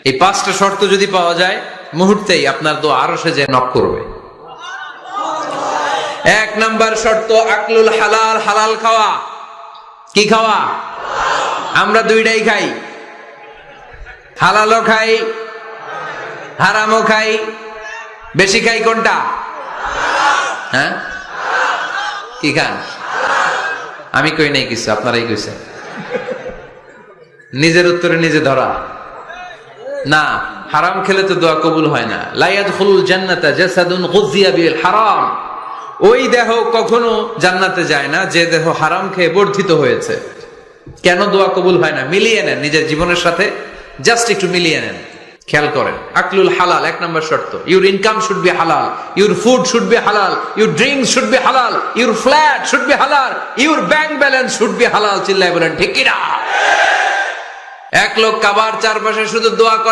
এই পাঁচটা শর্ত যদি পাওয়া যায়, মুহূর্তেই আপনার দোয়া আরশে যে নক করবে। এক নাম্বার শর্ত আকলুল হালাল, হালাল খাওয়া। কি খাওয়া? আমরা দুইটাই খাই, হালালও খাই হারামও খাই। বেশি খাই কোনটা? হ্যাঁ, কি খান? আমি কই নাই কিছু, আপনারাই কইছেন। নিজের উত্তরে নিজে ধরা না। হারাম খেলে তো দোয়া কবুল হয় না। লা ইয়াদখুলুল জান্নাতা জাসাদুন গুযিয়া বিল হারাম। ওই দেহ কখনো জান্নাতে যায় না যে দেহ হারাম খেয়ে বর্ধিত হয়েছে। কেন দোয়া কবুল হয় না? মিলিয়ে নেন নিজের জীবনের সাথে, জাস্ট একটু মিলিয়ে নেন, খেয়াল করেন। আকলুল হালাল এক নাম্বার শর্ত। ইউর ইনকাম শুড বি হালাল, ইউর ফুড শুড বি হালাল, ইউর ড্রিঙ্কস শুড বি হালাল, ইউর ফ্ল্যাট শুড বি হালাল, your bank balance should be হালাল। চিল্লায় বলেন ঠিক কিনা? এক লোক কাবার চারপাশে শুধু দোয়া করে।